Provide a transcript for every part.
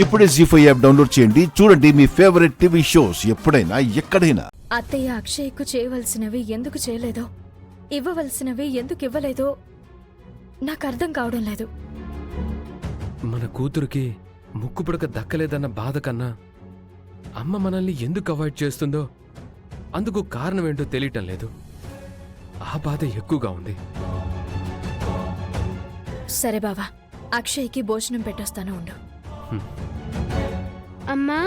ఇప్పుడే జీ5 app download చేయండి. చూడండి మీ ఫేవరెట్ టీవీ షోస్ ఎప్పుడైనా ఎక్కడైనా. అత్తయ్య అక్షయ్కు చేయవలసినవి ఎందుకు చేయలేదో, ఇవ్వవలసినవి ఎందుకు ఇవ్వలేదో నాకు అర్థం కావడం లేదు. మన కూతురికి ముక్కుపుడక దక్కలేదన్న బాధ కన్నా అమ్మ మనల్ని ఎందుకు అవాయిడ్ చేస్తుందో అందుకు కారణమేంటో తెలియటం లేదు. ఆ బాధ ఎక్కువగా ఉంది. సరే బావా, అక్షయ్కి భోజనం పెట్టొస్తాను ఉండు. అమ్మా,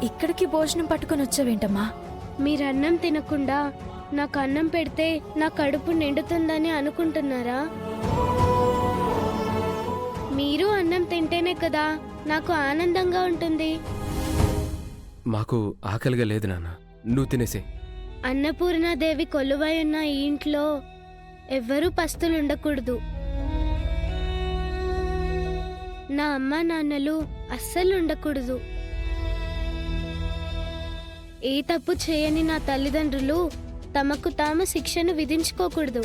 ఇక్కడికి భోజనం పట్టుకొని వచ్చావేంటమ్మా? మీరు అన్నం తినకుండా నాకు అన్నం పెడితే నా కడుపు నిండుతుందని అనుకుంటున్నారా? మీరు అన్నం తింటేనే కదా నాకు ఆనందంగా ఉంటుంది. మాకు ఆకలిగా లేదు నాన్న, నువ్వు తినేసే. అన్నపూర్ణాదేవి కొలువై ఉన్న ఈ ఇంట్లో ఎవ్వరూ పస్తులుండకూడదు. నా అమ్మా నాన్నలు అస్సలు ఉండకూడదు. ఏ తప్పు చేయని నా తల్లిదండ్రులు తమకు తాము శిక్షను విధించుకోకూడదు.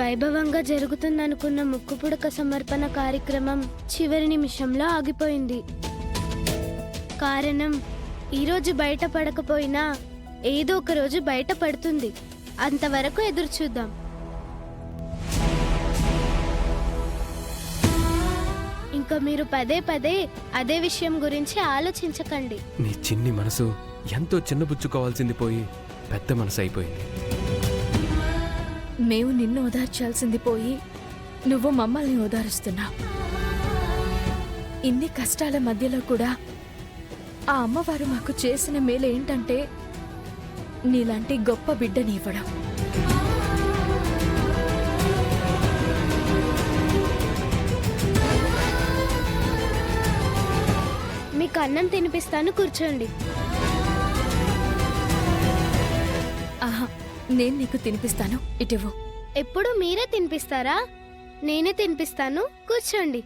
వైభవంగా జరుగుతుందనుకున్న ముక్కుపుడక సమర్పణ కార్యక్రమం చివరి నిమిషంలో ఆగిపోయింది. కారణం, ఈరోజు బయటపడకపోయినా ఏదో ఒక రోజు బయటపడుతుంది. అంతవరకు ఎదురు చూద్దాం. ఇంకా మీరు పదే పదే అదే విషయం గురించి ఆలోచించకండి. నీ చిన్ని మనసు ఎంతో చిన్నబుచ్చుకోవాల్సింది పోయి పెద్ద మనసు అయిపోయింది. మేము నిన్ను ఓదార్చాల్సింది పోయి నువ్వు మమ్మల్ని ఓదారుస్తున్నావు. ఇన్ని కష్టాల మధ్యలో కూడా ఆ అమ్మవారు మాకు చేసిన మేలు ఏంటంటే నీలాంటి గొప్ప బిడ్డని ఇవ్వడం. మీకు అన్నం తినిపిస్తాను, కూర్చోండి. ఆహా, నేను నీకు తినిపిస్తాను, ఇటివ్వు. ఎప్పుడు మీరే తినిపిస్తారా? నేనే తినిపిస్తాను, కూర్చోండి.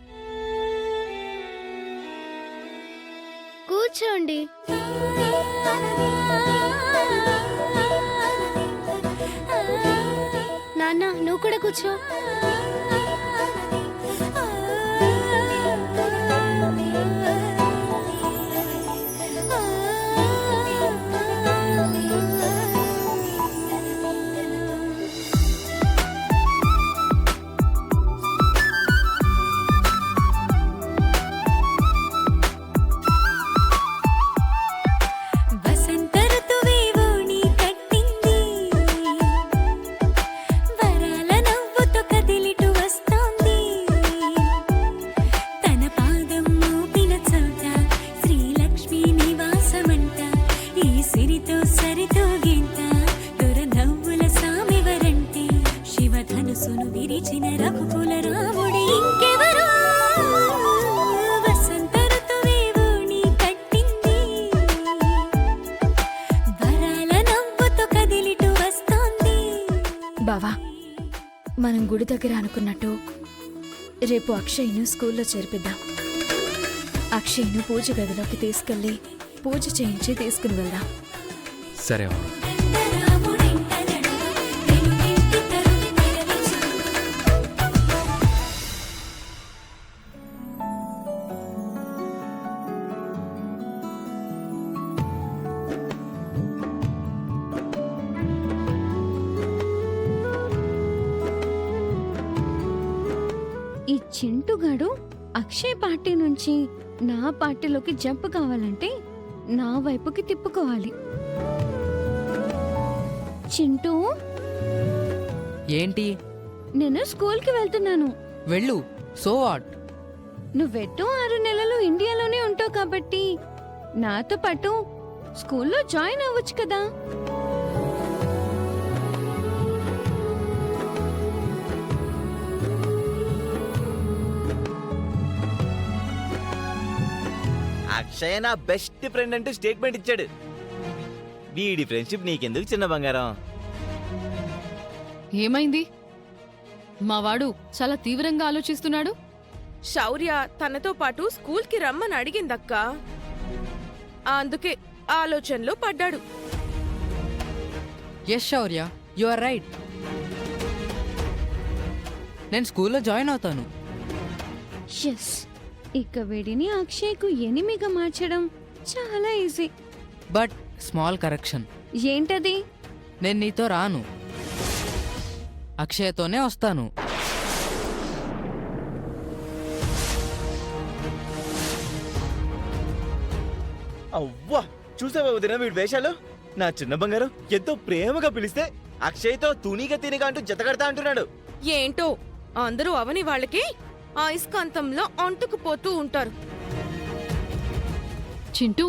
కూర్చోండి. నాన్న, నువ్వు కూడా కూర్చో. బావా, మనం గుడి దగ్గర అనుకున్నట్టు రేపు అక్షయ్ను స్కూల్లో చేర్పిద్దాం. అక్షయ్ను పూజ గదిలోకి తీసుకెళ్లి పూజ చేయించి తీసుకుని వెళ్దాం. సరే అమ్మా. ఈ చింటుగాడు అక్షయ్ పార్టీ నుంచి నా పార్టీలోకి జంప్ కావాలంటే నా వైపుకి తిప్పుకోవాలి. చింటూ, ఏంటి? నేను స్కూల్కి వెళ్తున్నాను. వెళ్ళు, సో వాట్? నువ్వెట్టో 6 నెలలు ఇండియాలోనే ఉంటావు కాబట్టి నాతో పాటు స్కూల్లో జాయిన్ అవ్వచ్చు కదా. అక్షయ్ నా బెస్ట్ ఫ్రెండ్ అంటూ స్టేట్మెంట్ ఇచ్చాడు. వీడి ఫ్రెండ్షిప్ నీకెందుకు చిన్న బంగారం? ఏమైంది? మావాడు చాలా తీవ్రంగా ఆలోచిస్తున్నాడు. శౌర్య తనతో పాటు స్కూల్కి రమ్మని అడిగిందక్కా. అందుకే ఆలోచనలో పడ్డాడు. Yes Shaurya, you are right. నేను స్కూల్లో జాయిన్ అవుతాను. ఎస్, ఇక వీడిని అక్షయ్కు ఎనిమిగా మార్చడం చాలా ఈజీ. But small correction. ఏంటది? నేను నీతో రాను, అక్షయతోనే వస్తాను. అవ్వా, చూసావా వదిన వీడి వేషాలు? నా చిన్న బంగారం ఎంతో ప్రేమగా పిలిస్తే అక్షయ్తో తునిగా తినిగా అంటూ జతకడతా అంటున్నాడు. ఏంటో అందరూ అవని వాళ్ళకి అయస్కాంతంలో అంటుకుపోతూ ఉంటారు. చింటూ,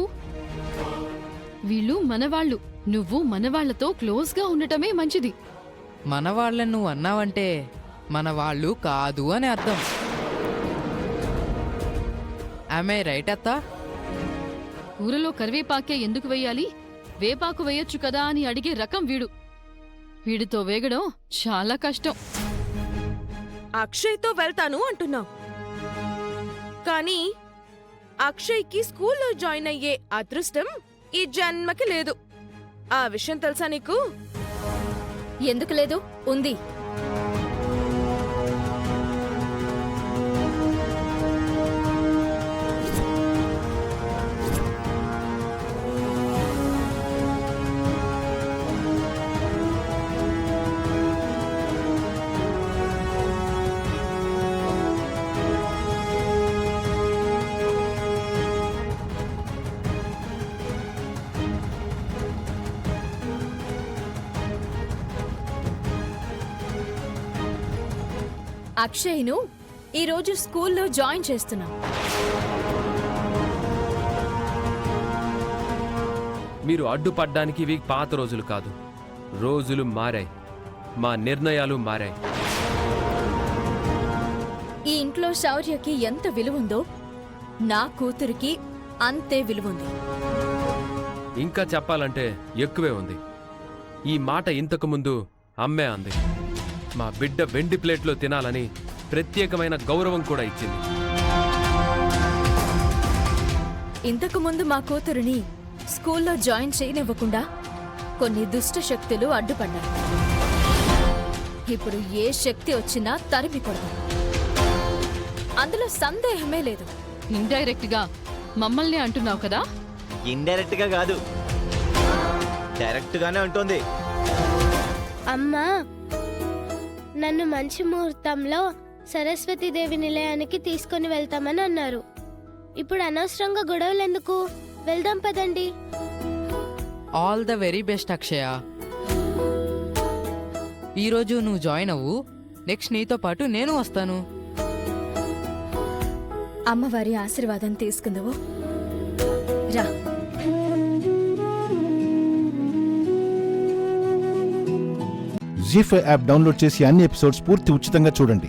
వీళ్ళు మనవాళ్ళు. నువ్వు మనవాళ్లతో క్లోజ్గా ఉండటమే మంచిది. మన వాళ్ళని నువ్వు అన్నావంటే మన వాళ్ళు కాదు అని అర్థం. ఆమె రైట్ అత్తా? కూరలో కరివేపాకే ఎందుకు వెయ్యాలి, వేపాకు వేయొచ్చు కదా అని అడిగే రకం వీడు. వీడితో వేగడం చాలా కష్టం. అక్షయ్తో వెళ్తాను అంటున్నావు, కానీ అక్షయ్కి స్కూల్లో జాయిన్ అయ్యే అదృష్టం ఈ జన్మకి లేదు. ఆ విషయం తెలుసా నీకు? ఎందుకు లేదు? ఉంది. అక్షయ్ను ఈరోజు స్కూల్లో జాయిన్ చేస్తున్నాం. మీరు అడ్డుపడ్డానికి ఇవి పాత రోజులు కాదు. రోజులు మారాయి, మా నిర్ణయాలు మారాయి. ఈ ఇంట్లో శౌర్యకి ఎంత విలువుందో నా కూతురికి అంతే విలువుంది. ఇంకా చెప్పాలంటే ఎక్కువే ఉంది. ఈ మాట ఇంతకు ముందు అమ్మే అంది. మా బిడ్డ వెండి ప్లేట్లో తినాలని ప్రత్యేకమైన గౌరవం కూడా ఇచ్చింది. ఇంతకు ముందు మా కూతురిని స్కూల్లో జాయిన్ చేయనివ్వకుండా కొన్ని దుష్ట శక్తులు అడ్డుపడ్డాయి. ఇప్పుడు ఏ శక్తి వచ్చినా తరిమి కొడతాం, అందులో సందేహమే లేదు. ఇండైరెక్ట్ గా మమ్మల్ని అంటున్నావు కదా? ఇండైరెక్ట్ గా కాదు, డైరెక్ట్ గానే అంటోంది. అమ్మా, నన్ను మంచి ముహూర్తంలో సరస్వతీదేవి నిలయానికి తీసుకొని వెళ్తామని అన్నారు. ఇప్పుడు అనవసరంగా గొడవలు ఎందుకు? వెళ్దాం పదండి. ఆల్ ద వెరీ బెస్ట్ అక్షయ. ఈరోజు నువ్వు జాయిన్ అవ్వు, నెక్స్ట్ నీతో పాటు నేను వస్తాను. అమ్మవారి ఆశీర్వాదం తీసుకుందువు రా. జీ5 యాప్ డౌన్లోడ్ చేసి అన్ని ఎపిసోడ్స్ పూర్తి ఉచితంగా చూడండి.